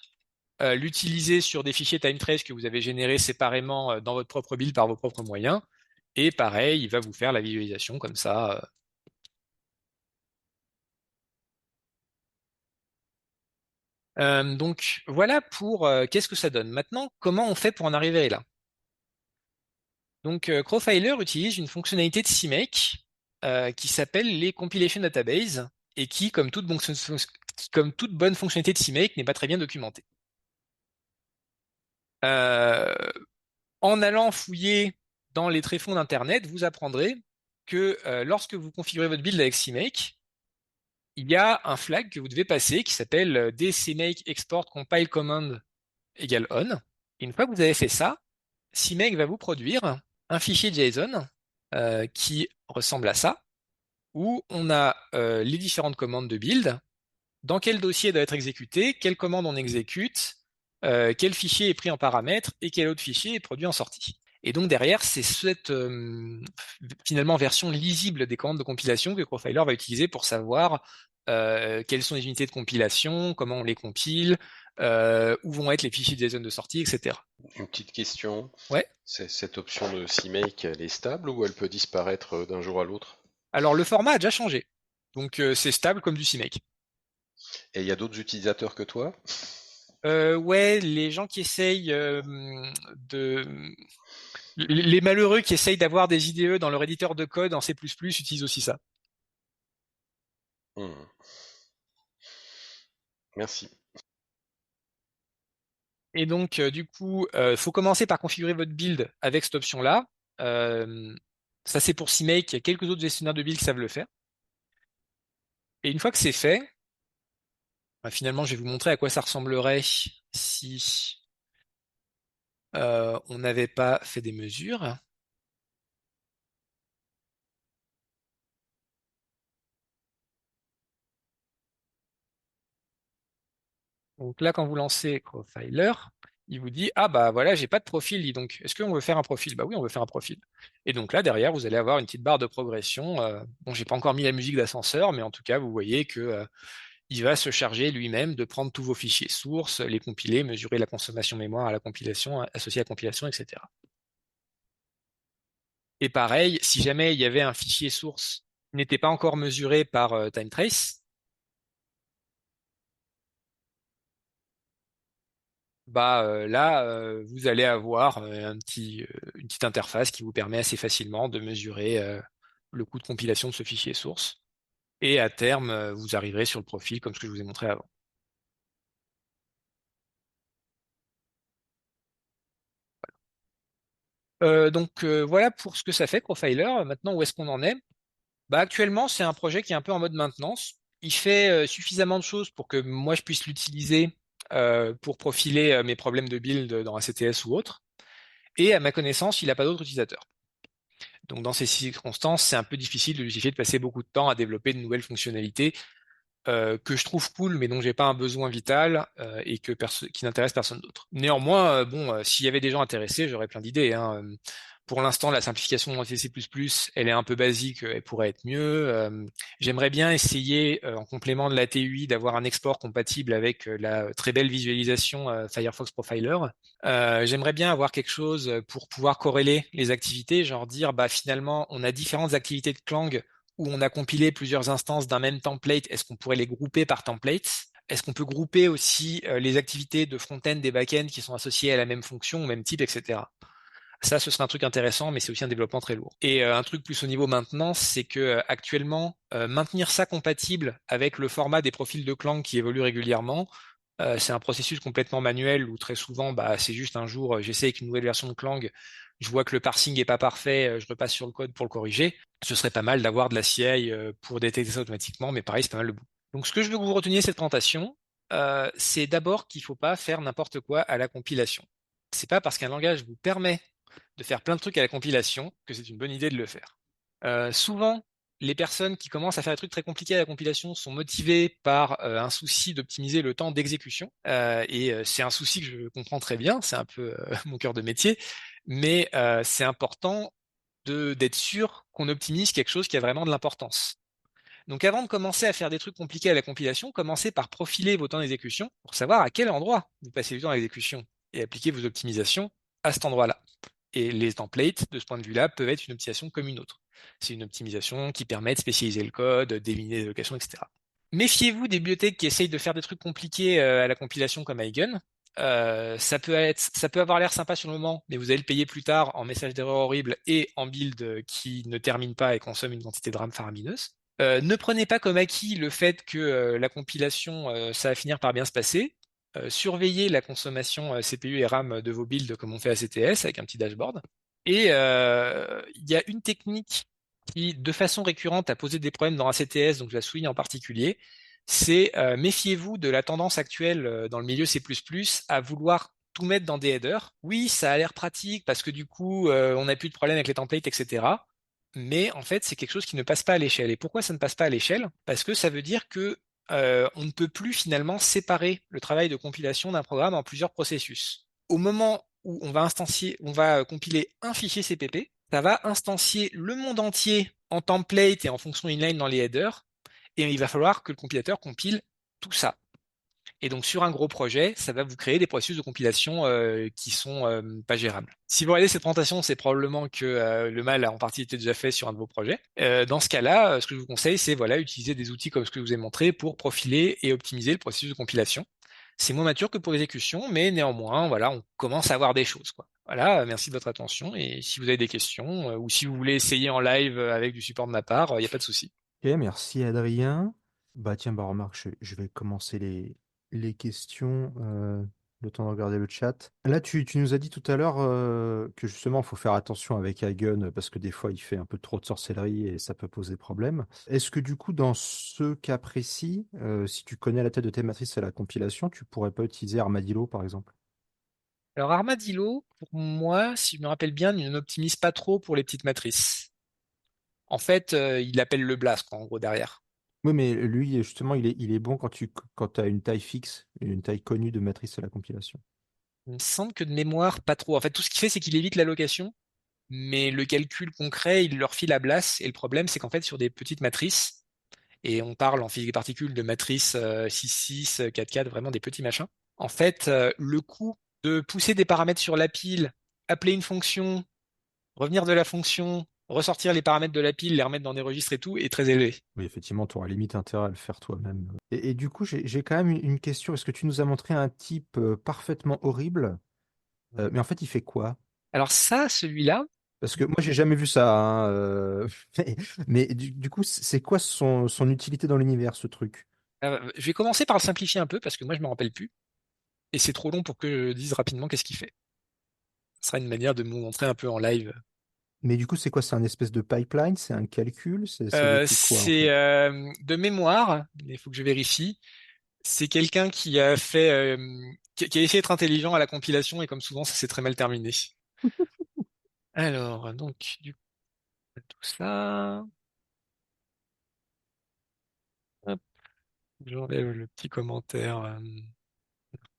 Speaker 3: l'utiliser sur des fichiers TimeTrace que vous avez générés séparément dans votre propre build par vos propres moyens. Et pareil, il va vous faire la visualisation comme ça. Donc voilà pour qu'est-ce que ça donne. Maintenant, comment on fait pour en arriver là? Donc, Crowfiler utilise une fonctionnalité de CMake qui s'appelle les Compilation Database et qui, comme toute bonne fonctionnalité de CMake, n'est pas très bien documentée. En allant fouiller dans les tréfonds d'Internet, vous apprendrez que lorsque vous configurez votre build avec CMake, il y a un flag que vous devez passer qui s'appelle dcmake export compile command égale on. Et une fois que vous avez fait ça, CMake va vous produire un fichier JSON qui ressemble à ça, où on a les différentes commandes de build, dans quel dossier doit être exécuté, quelle commande on exécute, quel fichier est pris en paramètre et quel autre fichier est produit en sortie. Et donc derrière, c'est cette finalement version lisible des commandes de compilation que Crowfiler va utiliser pour savoir quelles sont les unités de compilation, comment on les compile, où vont être les fichiers JSON de sortie, etc.
Speaker 4: Une petite question.
Speaker 3: Ouais.
Speaker 4: Cette option de CMake, elle est stable ou elle peut disparaître d'un jour à l'autre?
Speaker 3: Alors le format a déjà changé. Donc c'est stable comme du CMake.
Speaker 4: Et il y a d'autres utilisateurs que toi?
Speaker 3: Ouais, les gens qui essayent les malheureux qui essayent d'avoir des IDE dans leur éditeur de code en C++ utilisent aussi ça.
Speaker 4: Hmm. Merci.
Speaker 3: Et donc, du coup, faut commencer par configurer votre build avec cette option-là. Ça, c'est pour CMake. Il y a quelques autres gestionnaires de build qui savent le faire. Et une fois que c'est fait, bah, finalement, je vais vous montrer à quoi ça ressemblerait si on n'avait pas fait des mesures. Donc là, quand vous lancez Crowfiler, il vous dit, ah bah voilà, j'ai pas de profil, dis donc. Est-ce qu'on veut faire un profil? Bah oui, on veut faire un profil. Et donc là, derrière, vous allez avoir une petite barre de progression. Bon, j'ai pas encore mis la musique d'ascenseur, mais en tout cas, vous voyez que il va se charger lui-même de prendre tous vos fichiers sources, les compiler, mesurer la consommation mémoire à la compilation, associée à la compilation, etc. Et pareil, si jamais il y avait un fichier source qui n'était pas encore mesuré par TimeTrace, bah là, vous allez avoir une petite interface qui vous permet assez facilement de mesurer le coût de compilation de ce fichier source. Et à terme, vous arriverez sur le profil comme ce que je vous ai montré avant. Donc voilà pour ce que ça fait, Profiler. Maintenant, où est-ce qu'on en est? Bah, actuellement, c'est un projet qui est un peu en mode maintenance. Il fait suffisamment de choses pour que moi je puisse l'utiliser pour profiler mes problèmes de build dans ACTS ou autre. Et à ma connaissance, il n'a pas d'autres utilisateurs. Donc dans ces circonstances, c'est un peu difficile de justifier de passer beaucoup de temps à développer de nouvelles fonctionnalités que je trouve cool, mais dont j'ai pas un besoin vital et qui n'intéresse personne d'autre. Néanmoins, bon, s'il y avait des gens intéressés, j'aurais plein d'idées, hein. Pour l'instant, la simplification dans C++, elle est un peu basique, elle pourrait être mieux. J'aimerais bien essayer, en complément de la TUI, d'avoir un export compatible avec la très belle visualisation Firefox Profiler. J'aimerais bien avoir quelque chose pour pouvoir corréler les activités, genre dire, bah finalement, on a différentes activités de Clang où on a compilé plusieurs instances d'un même template. Est-ce qu'on pourrait les grouper par templates? Est-ce qu'on peut grouper aussi les activités de front-end et back-end qui sont associées à la même fonction, au même type, etc. Ça, ce serait un truc intéressant, mais c'est aussi un développement très lourd. Et un truc plus au niveau maintenance, c'est que actuellement, maintenir ça compatible avec le format des profils de Clang qui évoluent régulièrement, c'est un processus complètement manuel où très souvent, bah, c'est juste un jour, j'essaie avec une nouvelle version de Clang, je vois que le parsing est pas parfait, je repasse sur le code pour le corriger. Ce serait pas mal d'avoir de la CI pour détecter ça automatiquement, mais pareil, c'est pas mal le bout. Donc, ce que je veux que vous reteniez de cette présentation, c'est d'abord qu'il faut pas faire n'importe quoi à la compilation. C'est pas parce qu'un langage vous permet de faire plein de trucs à la compilation que c'est une bonne idée de le faire. Souvent, les personnes qui commencent à faire des trucs très compliqués à la compilation sont motivées par un souci d'optimiser le temps d'exécution. Et c'est un souci que je comprends très bien, c'est un peu mon cœur de métier, mais c'est important d'être sûr qu'on optimise quelque chose qui a vraiment de l'importance. Donc avant de commencer à faire des trucs compliqués à la compilation, commencez par profiler vos temps d'exécution pour savoir à quel endroit vous passez du temps d'exécution et appliquer vos optimisations à cet endroit-là. Et les templates, de ce point de vue-là, peuvent être une optimisation comme une autre. C'est une optimisation qui permet de spécialiser le code, d'éliminer les allocations, etc. Méfiez-vous des bibliothèques qui essayent de faire des trucs compliqués à la compilation comme Eigen. ça peut avoir l'air sympa sur le moment, mais vous allez le payer plus tard en message d'erreur horrible et en build qui ne termine pas et consomme une quantité de RAM faramineuse. Ne prenez pas comme acquis le fait que la compilation, ça va finir par bien se passer. Surveillez la consommation CPU et RAM de vos builds comme on fait à CTS avec un petit dashboard. Et il y a une technique qui, de façon récurrente, a posé des problèmes dans un CTS, donc je la souligne en particulier, c'est méfiez-vous de la tendance actuelle dans le milieu C++ à vouloir tout mettre dans des headers. Oui, ça a l'air pratique parce que du coup, on n'a plus de problème avec les templates, etc. Mais en fait, c'est quelque chose qui ne passe pas à l'échelle. Et pourquoi ça ne passe pas à l'échelle? Parce que ça veut dire que on ne peut plus finalement séparer le travail de compilation d'un programme en plusieurs processus. Au moment où on va compiler un fichier CPP, ça va instancier le monde entier en template et en fonction inline dans les headers, et il va falloir que le compilateur compile tout ça. Et donc sur un gros projet, ça va vous créer des processus de compilation qui sont pas gérables. Si vous regardez cette présentation, c'est probablement que le mal a en partie été déjà fait sur un de vos projets. Dans ce cas-là, ce que je vous conseille, c'est voilà, utiliser des outils comme ce que je vous ai montré pour profiler et optimiser le processus de compilation. C'est moins mature que pour l'exécution, mais néanmoins, voilà, on commence à avoir des choses, quoi. Voilà, merci de votre attention. Et si vous avez des questions, ou si vous voulez essayer en live avec du support de ma part, il n'y a pas de souci.
Speaker 1: Ok, merci Adrien. Bah tiens, bah remarque, je vais commencer les questions, le temps de regarder le chat. Là, tu nous as dit tout à l'heure que justement, il faut faire attention avec Hagen parce que des fois, il fait un peu trop de sorcellerie et ça peut poser problème. Est-ce que du coup, dans ce cas précis, si tu connais la tête de tes matrices à la compilation, tu pourrais pas utiliser Armadillo, par exemple?
Speaker 3: Alors Armadillo, pour moi, si je me rappelle bien, il n'optimise pas trop pour les petites matrices. En fait, il appelle le BLAS, quoi, en gros, derrière.
Speaker 1: Oui, mais lui, justement, il est bon quand tu as une taille fixe, une taille connue de matrice à la compilation.
Speaker 3: Il me semble que de mémoire, pas trop. En fait, tout ce qu'il fait, c'est qu'il évite l'allocation, mais le calcul concret, il leur file à BLAS. Et le problème, c'est qu'en fait, sur des petites matrices, et on parle en physique des particules de matrices 6,6, 4,4, vraiment des petits machins. En fait, le coût de pousser des paramètres sur la pile, appeler une fonction, revenir de la fonction, ressortir les paramètres de la pile, les remettre dans des registres et tout, est très élevé.
Speaker 1: Oui, effectivement, tu auras limite intérêt à le faire toi-même. Et du coup, j'ai quand même une question. Est-ce que tu nous as montré un type parfaitement horrible, mais en fait, il fait quoi?
Speaker 3: Alors ça, celui-là,
Speaker 1: Parce que moi, j'ai jamais vu ça, hein, mais du coup, c'est quoi son utilité dans l'univers, ce truc?
Speaker 3: je vais commencer par le simplifier un peu parce que moi je me rappelle plus et c'est trop long pour que je dise rapidement qu'est-ce qu'il fait. Ce sera une manière de vous montrer un peu en live.
Speaker 1: Mais du coup, c'est quoi? C'est un espèce de pipeline? C'est un calcul? C'est quoi, en
Speaker 3: C'est
Speaker 1: fait?
Speaker 3: de mémoire, mais il faut que je vérifie. C'est quelqu'un qui a fait, qui a essayé d'être intelligent à la compilation et comme souvent ça s'est très mal terminé. Alors donc du coup tout ça, hop, j'enlève le petit commentaire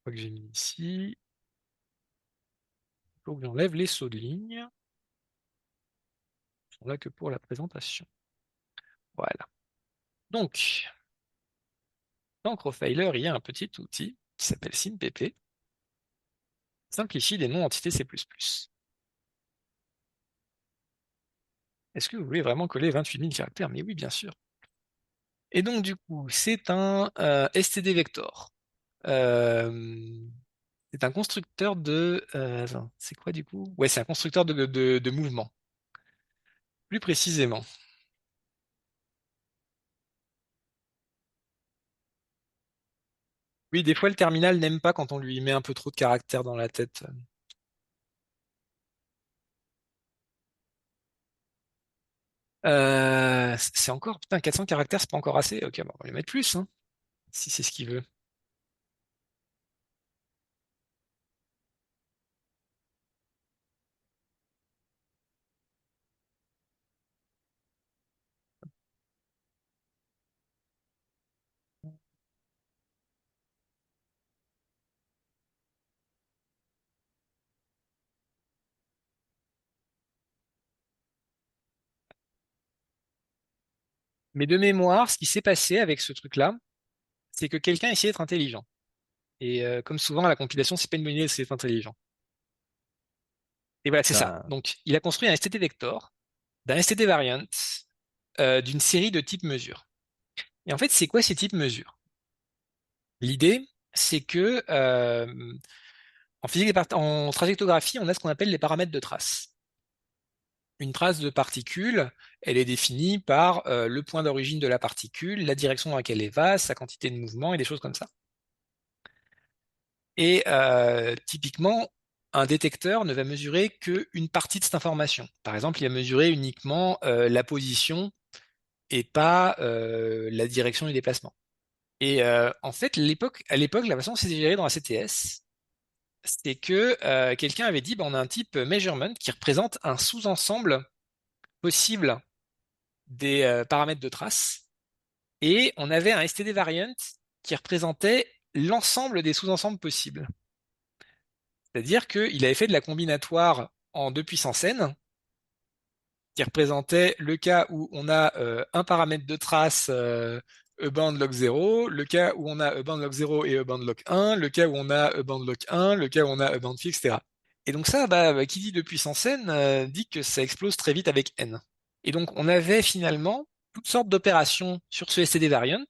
Speaker 3: que j'ai mis ici. Il faut que j'enlève les sauts de ligne. Ils sont là que pour la présentation. Voilà. Donc, dans Profiler, il y a un petit outil qui s'appelle SymPP, simplifie les noms entités C++. Est-ce que vous voulez vraiment coller 28 000 caractères? Mais oui, bien sûr. Et donc, du coup, c'est un std vector. Euh, c'est un constructeur de... attends, c'est quoi du coup? Ouais, c'est un constructeur de mouvement. Plus précisément. Oui, des fois, le terminal n'aime pas quand on lui met un peu trop de caractères dans la tête. C'est encore... Putain, 400 caractères, c'est pas encore assez. Ok, bon, on va lui mettre plus, hein, si c'est ce qu'il veut. Mais de mémoire, ce qui s'est passé avec ce truc-là, c'est que quelqu'un essayait d'être intelligent. Et comme souvent, à la compilation, c'est pas une bonne idée d'être intelligent. Et voilà, c'est ça.
Speaker 1: Bah,
Speaker 3: Donc, il a construit un std vector, d'un std variant, d'une série de types mesures. Et en fait, c'est quoi ces types mesures? L'idée, c'est que En trajectographie, on a ce qu'on appelle les paramètres de trace. Une trace de particule, elle est définie par le point d'origine de la particule, la direction dans laquelle elle va, sa quantité de mouvement et des choses comme ça. Et typiquement, un détecteur ne va mesurer qu'une partie de cette information. Par exemple, il va mesurer uniquement la position et pas la direction du déplacement. Et en fait, à l'époque, la façon dont c'était géré dans la CTS, c'est que quelqu'un avait dit, bah, on a un type measurement qui représente un sous-ensemble possible des paramètres de trace, et on avait un STD variant qui représentait l'ensemble des sous-ensembles possibles. C'est-à-dire qu'il avait fait de la combinatoire en 2 puissance n, qui représentait le cas où on a un paramètre de trace E-band log 0, le cas où on a E-band log 0 et E-band log 1, le cas où on a E-band log 1, le cas où on a E-band fixe, etc. Et donc ça, qui dit 2 puissance n, dit que ça explose très vite avec n. Et donc on avait finalement toutes sortes d'opérations sur ce STD variant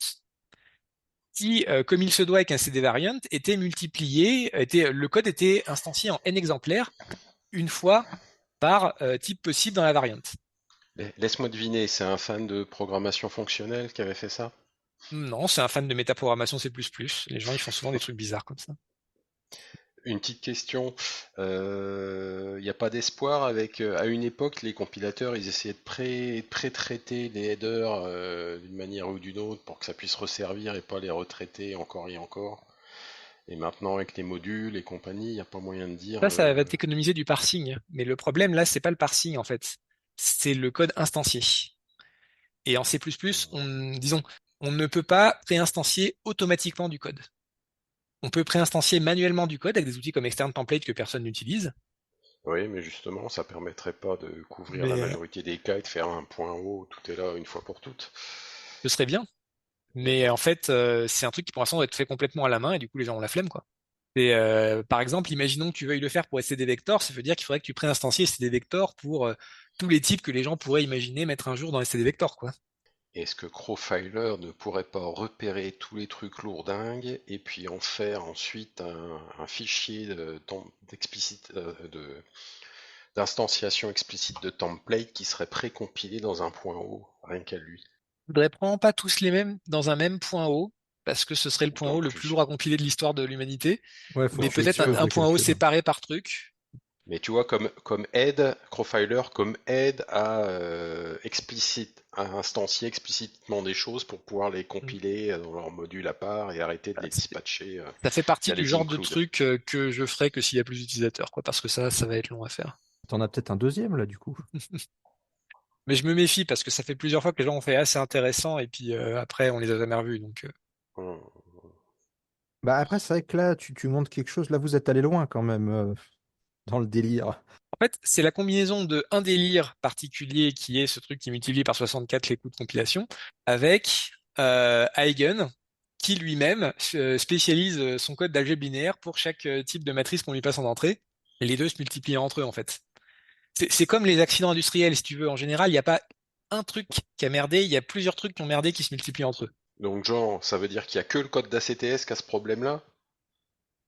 Speaker 3: qui, comme il se doit avec un STD variant, le code était instancié en n exemplaires une fois par type possible dans la variante.
Speaker 4: Laisse-moi deviner, c'est un fan de programmation fonctionnelle qui avait fait ça?
Speaker 3: Non, c'est un fan de métaprogrammation C++. Les gens, ils font souvent des trucs bizarres comme ça.
Speaker 4: Une petite question, il n'y a pas d'espoir avec, à une époque, les compilateurs, ils essayaient de pré-traiter les headers d'une manière ou d'une autre pour que ça puisse resservir et pas les retraiter encore et encore. Et maintenant, avec les modules et compagnie, il n'y a pas moyen de dire.
Speaker 3: Ça va t'économiser du parsing. Mais le problème, là, c'est pas le parsing, en fait. C'est le code instancié. Et en C++, disons, on ne peut pas préinstancier automatiquement du code. On peut préinstancier manuellement du code avec des outils comme Extern Template que personne n'utilise.
Speaker 4: Oui, mais justement, ça permettrait pas de couvrir la
Speaker 3: Mais
Speaker 4: majorité des cas et de faire un point haut, tout est là une fois pour toutes.
Speaker 3: ce serait bien. Mais en fait, c'est un truc qui pour l'instant doit être fait complètement à la main et du coup, les gens ont la flemme, quoi. Et, par exemple, imaginons que tu veuilles le faire pour std vector, ça veut dire qu'il faudrait que tu préinstancies std vector pour tous les types que les gens pourraient imaginer mettre un jour dans std vector, quoi.
Speaker 4: Est-ce que Crowfiler ne pourrait pas repérer tous les trucs lourdingues et puis en faire ensuite un fichier d'instanciation explicite de template qui serait précompilé dans un point haut, rien qu'à lui?
Speaker 3: Je voudrais probablement pas tous les mêmes dans un même point haut, parce que ce serait le point
Speaker 4: Autant
Speaker 3: haut le plus
Speaker 4: plus.
Speaker 3: lourd à compiler de l'histoire de l'humanité,
Speaker 1: Ouais, faut
Speaker 3: mais
Speaker 1: que
Speaker 3: peut-être
Speaker 1: tu oeuvres
Speaker 3: un
Speaker 1: les
Speaker 3: point haut
Speaker 1: calculs.
Speaker 3: séparé par truc.
Speaker 4: Mais tu vois, comme aide, Crowfiler comme aide à à instancier explicitement des choses pour pouvoir les
Speaker 3: Mm.
Speaker 4: compiler dans leur module à part et arrêter de les dispatcher
Speaker 3: Ça fait partie
Speaker 4: via
Speaker 3: du
Speaker 4: les
Speaker 3: genre de
Speaker 4: includes.
Speaker 3: truc que je ferai que s'il y a plus d'utilisateurs, quoi, parce que ça va être long à faire.
Speaker 1: T'en as peut-être un deuxième là du coup.
Speaker 3: Mais je me méfie parce que ça fait plusieurs fois que les gens ont fait assez intéressant et puis après on les a jamais revus, donc.
Speaker 4: Hum.
Speaker 1: Bah après, c'est vrai que là, tu montres quelque chose. Là, vous êtes allé loin quand même dans le délire.
Speaker 3: En fait, c'est la combinaison de un délire particulier qui est ce truc qui multiplie par 64 les coûts de compilation, avec Eigen, qui lui-même spécialise son code d'algèbre linéaire pour chaque type de matrice qu'on lui passe en entrée. Et les deux se multiplient entre eux, en fait. C'est comme les accidents industriels, si tu veux. En général, il n'y a pas un truc qui a merdé, il y a plusieurs trucs qui ont merdé qui se multiplient entre eux.
Speaker 4: Donc genre, ça veut dire qu'il y a que le code d'ACTS qui a ce problème-là?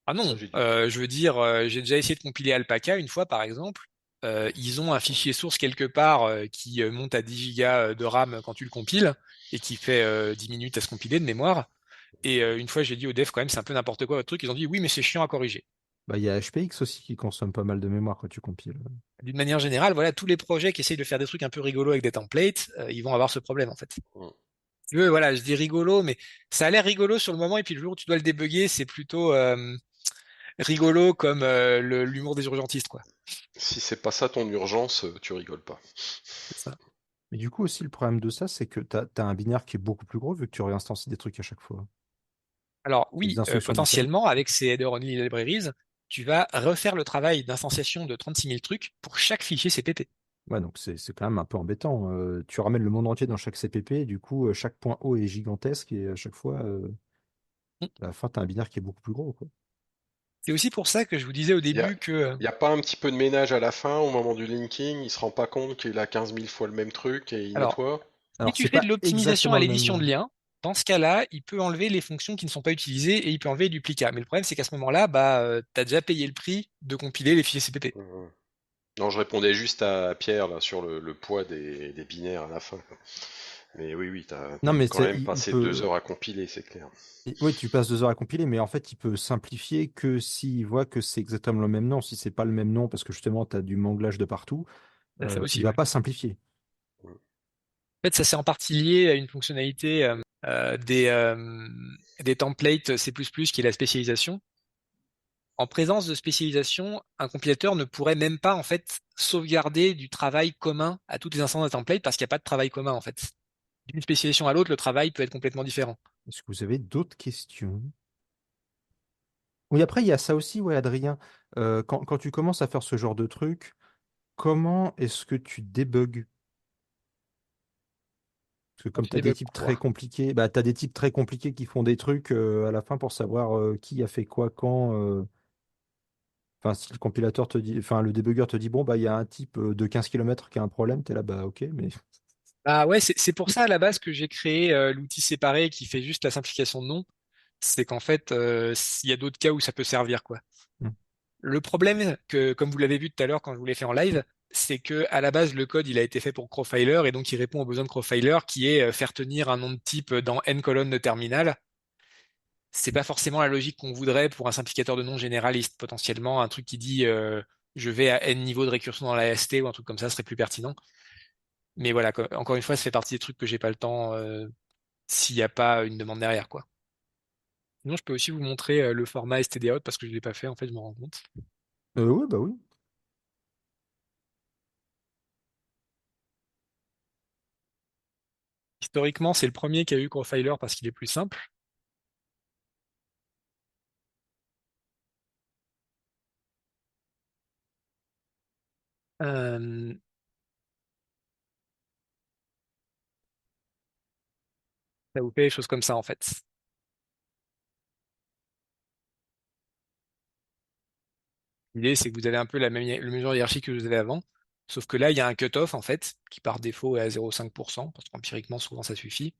Speaker 3: Ah
Speaker 4: Ça,
Speaker 3: non,
Speaker 4: j'ai dit.
Speaker 3: je veux dire, j'ai déjà essayé de compiler Alpaca une fois, par exemple. Ils ont un fichier source quelque part qui monte à 10 gigas de RAM quand tu le compiles et qui fait 10 minutes à se compiler de mémoire. Et une fois, j'ai dit au dev, quand même, c'est un peu n'importe quoi votre truc. Ils ont dit, oui, mais c'est chiant à corriger.
Speaker 1: Bah, il y a HPX aussi qui consomme pas mal de mémoire quand tu compiles.
Speaker 3: D'une manière générale, voilà, tous les projets qui essayent de faire des trucs un peu rigolos avec des templates, ils vont avoir ce problème, en fait.
Speaker 4: Hum.
Speaker 3: Tu veux, voilà, je dis rigolo, mais ça a l'air rigolo sur le moment, et puis le jour où tu dois le débugger, c'est plutôt rigolo comme l'humour des urgentistes, quoi.
Speaker 4: Si c'est pas ça ton urgence, tu rigoles pas.
Speaker 3: C'est ça.
Speaker 1: Mais du coup aussi, le problème de ça, c'est que t'as un binaire qui est beaucoup plus gros vu que tu réinstancies des trucs à chaque fois.
Speaker 3: Alors
Speaker 1: Des
Speaker 3: oui,
Speaker 1: instructions différentes.
Speaker 3: potentiellement, avec ces header-only libraries, tu vas refaire le travail d'instanciation de 36 000 trucs pour chaque fichier CPP.
Speaker 1: Ouais, donc c'est quand même un peu embêtant. Tu ramènes le monde entier dans chaque CPP, et du coup, chaque point haut est gigantesque et à chaque fois,
Speaker 3: Mm.
Speaker 1: à la fin, t'as un binaire qui est beaucoup plus gros, quoi.
Speaker 3: C'est aussi pour ça que je vous disais au
Speaker 4: Y a,
Speaker 3: début que...
Speaker 4: y a pas un petit peu de ménage à la fin au moment du linking, il se rend pas compte qu'il a 15 000 fois le même truc et il
Speaker 3: alors,
Speaker 4: nettoie?
Speaker 3: si
Speaker 1: Alors,
Speaker 3: tu
Speaker 1: c'est
Speaker 3: fais de
Speaker 1: pas
Speaker 3: l'optimisation
Speaker 1: exactement
Speaker 3: à
Speaker 1: le
Speaker 3: l'édition de
Speaker 1: même.
Speaker 3: liens, dans ce cas-là, il peut enlever les fonctions qui ne sont pas utilisées et il peut enlever les duplicats. Mais le problème, c'est qu'à ce moment-là, tu as déjà payé le prix de compiler les fichiers CPP.
Speaker 4: Mhm. Non, je répondais juste à Pierre là, sur le poids des binaires à la fin, quoi. Mais oui, oui, t'as
Speaker 1: Non,
Speaker 4: dû
Speaker 1: mais
Speaker 4: quand même
Speaker 1: il
Speaker 4: passer
Speaker 1: peut.
Speaker 4: 2 heures à compiler, c'est clair.
Speaker 1: Oui, tu passes 2 heures à compiler, mais en fait, il peut simplifier que s'il voit que c'est exactement le même nom. Si c'est pas le même nom, parce que justement, tu as du manglage de partout,
Speaker 3: Ça
Speaker 1: il
Speaker 3: aussi,
Speaker 1: va
Speaker 3: ouais.
Speaker 1: pas simplifier.
Speaker 3: En fait, ça c'est en partie lié à une fonctionnalité des templates C++ qui est la spécialisation. En présence de spécialisation, un compilateur ne pourrait même pas en fait sauvegarder du travail commun à toutes les instances de template parce qu'il n'y a pas de travail commun en fait. D'une spécialisation à l'autre, le travail peut être complètement différent.
Speaker 1: Est-ce que vous avez d'autres questions? Oui, après, il y a ça aussi, ouais, Adrien. Quand tu commences à faire ce genre de truc, comment est-ce que tu débugs? Parce que
Speaker 3: Quand
Speaker 1: comme
Speaker 3: tu
Speaker 1: tu as des
Speaker 3: débugs
Speaker 1: types très
Speaker 3: quoi?
Speaker 1: compliqués, bah, tu as des types très compliqués qui font des trucs à la fin pour savoir qui a fait quoi quand. Enfin, si le compilateur te dit, enfin, le débugger te dit, bon, bah, il y a un type de 15 kilomètres qui a un problème, tu es là, bah, ok, mais.
Speaker 3: Ah ouais, c'est pour ça à la base que j'ai créé l'outil séparé qui fait juste la simplification de nom. C'est qu'en fait, il y a d'autres cas où ça peut servir quoi.
Speaker 1: Hmm.
Speaker 3: Le problème que, comme vous l'avez vu tout à l'heure quand je vous l'ai fait en live, c'est que à la base le code il a été fait pour Crowfiler et donc il répond aux besoins de Crowfiler qui est faire tenir un nom de type dans n colonnes de terminal. C'est pas forcément la logique qu'on voudrait pour un simplificateur de nom généraliste. Potentiellement un truc qui dit je vais à n niveau de récursion dans la ST ou un truc comme ça serait plus pertinent. Mais voilà, encore une fois, ça fait partie des trucs que j'ai pas le temps s'il n'y a pas une demande derrière quoi. Sinon, je peux aussi vous montrer le format stdout parce que je l'ai pas fait en fait, je me rends compte.
Speaker 1: Oui, bah oui.
Speaker 3: Historiquement, c'est le premier qui a eu Crowfiler parce qu'il est plus simple. Euh, Ça vous fait des choses comme ça en fait. L'idée, c'est que vous avez un peu le mesure hiérarchique que vous avez avant, sauf que là, il y a un cutoff en fait, qui par défaut est à 0,5%, parce qu'empiriquement, souvent ça suffit.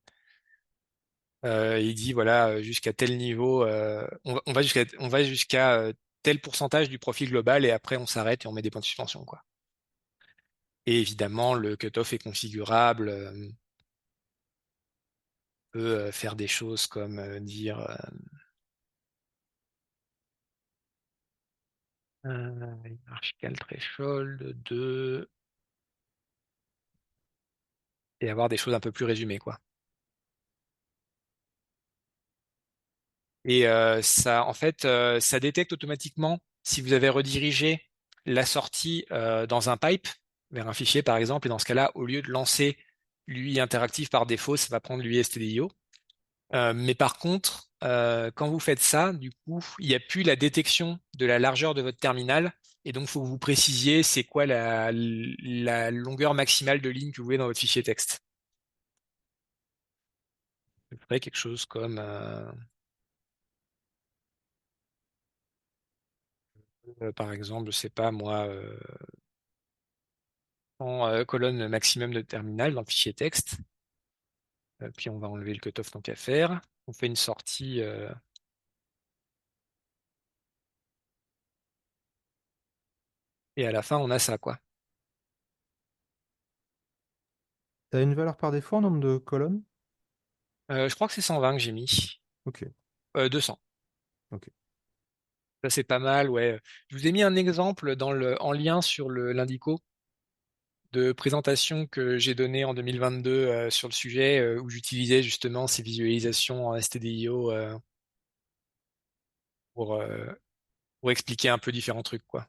Speaker 3: Il dit voilà, jusqu'à tel niveau, on va jusqu'à tel pourcentage du profil global et après on s'arrête et on met des points de suspension, quoi. Et évidemment, le cutoff est configurable, on peut faire des choses comme dire hierarchical threshold de et avoir des choses un peu plus résumées, quoi. Et ça, en fait, ça détecte automatiquement si vous avez redirigé la sortie dans un pipe vers un fichier, par exemple. Et dans ce cas-là, au lieu de lancer l'UI interactif par défaut, ça va prendre l'UI stdio. Mais par contre, quand vous faites ça, du coup, il n'y a plus la détection de la largeur de votre terminal. Et donc, il faut que vous précisiez c'est quoi la longueur maximale de ligne que vous voulez dans votre fichier texte. Je ferais quelque chose comme par exemple, je sais pas moi, en colonne maximum de terminal dans le fichier texte. Puis on va enlever le cutoff tant qu'à faire. On fait une sortie. Et à la fin, on a ça, quoi.
Speaker 1: T'as une valeur par défaut en nombre de colonnes?
Speaker 3: Je crois que c'est 120 que j'ai mis.
Speaker 1: Ok,
Speaker 3: 200.
Speaker 1: ok.
Speaker 3: Ça, c'est pas mal, ouais. Je vous ai mis un exemple en lien sur l'indico de présentation que j'ai donné en 2022 sur le sujet où j'utilisais justement ces visualisations en stdio pour, euh, pour expliquer un peu différents trucs, quoi.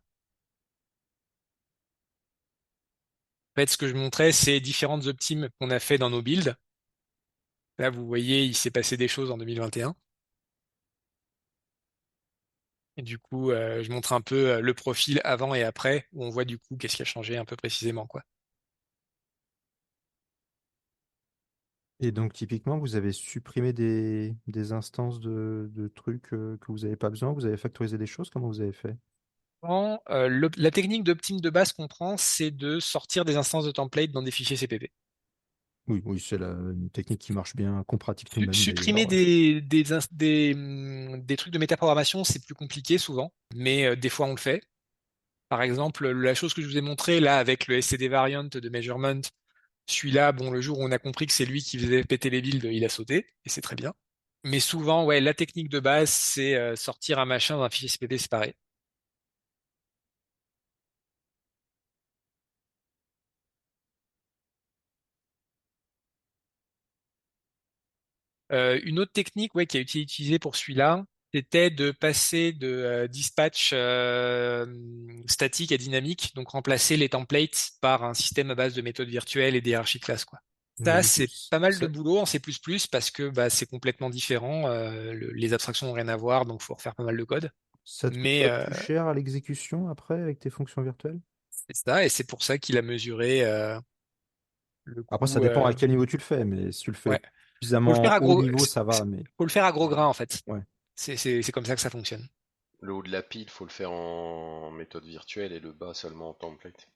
Speaker 3: En fait, ce que je montrais, c'est différentes optimes qu'on a fait dans nos builds. Là, vous voyez, il s'est passé des choses en 2021. Et du coup, je montre un peu le profil avant et après, où on voit du coup qu'est-ce qui a changé un peu précisément, quoi.
Speaker 1: Et donc, typiquement, vous avez supprimé des instances de trucs que vous n'avez pas besoin, vous avez factorisé des choses, comment vous avez fait?
Speaker 3: La technique d'optime de base qu'on prend, c'est de sortir des instances de template dans des fichiers CPP.
Speaker 1: Oui, oui, c'est une technique qui marche bien, qu'on pratique nous-mêmes d'ailleurs.
Speaker 3: Supprimer des trucs de métaprogrammation, c'est plus compliqué souvent, mais des fois on le fait. Par exemple, la chose que je vous ai montrée là avec le SCD variant de measurement, celui-là, bon, le jour où on a compris que c'est lui qui faisait péter les builds, il a sauté, et c'est très bien. Mais souvent, ouais, la technique de base, c'est sortir un machin d'un fichier CPP séparé. Une autre technique, ouais, qui a été utilisée pour celui-là, c'était de passer de dispatch statique à dynamique, donc remplacer les templates par un système à base de méthodes virtuelles et d'hierarchie de classe, quoi. Ça,
Speaker 1: Oui,
Speaker 3: c'est pas mal de boulot en C++ parce que bah, c'est complètement différent. Les abstractions n'ont rien à voir, donc faut refaire pas mal de code.
Speaker 1: ça te coûte
Speaker 3: Mais
Speaker 1: pas plus cher à l'exécution après avec tes fonctions virtuelles?
Speaker 3: c'est ça, et c'est pour ça qu'il a mesuré le
Speaker 1: Après, ça
Speaker 3: coût.
Speaker 1: dépend à quel niveau tu le fais, mais si tu le fais
Speaker 3: Ouais, faut le faire
Speaker 1: suffisamment
Speaker 3: à
Speaker 1: haut
Speaker 3: gros,
Speaker 1: niveau, ça va, mais
Speaker 3: faut le faire à gros grain en fait.
Speaker 1: ouais.
Speaker 3: C'est comme ça que ça fonctionne.
Speaker 4: Le haut de la pile, faut le faire en méthode virtuelle et le bas seulement en template.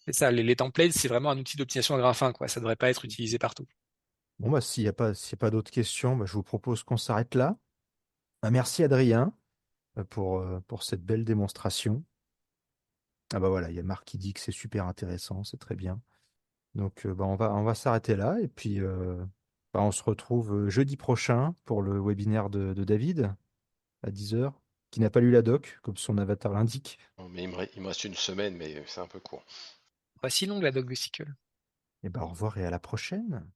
Speaker 3: C'est ça, les templates, c'est vraiment un outil d'optimisation à grain fin, quoi. Ça devrait pas être utilisé partout.
Speaker 1: Bon, bah, s'il y a pas d'autres questions, bah, je vous propose qu'on s'arrête là. Bah, merci Adrien pour cette belle démonstration. Ah bah voilà, il y a Marc qui dit que c'est super intéressant, c'est très bien. Donc bah, on va s'arrêter là et puis bah, on se retrouve jeudi prochain pour le webinaire de David à 10 heures, qui n'a pas lu la doc, comme son avatar l'indique.
Speaker 4: Bon, mais il me reste une semaine, mais c'est un peu court.
Speaker 3: Pas si long la doc vesicle.
Speaker 1: Et bah, au revoir et à la prochaine.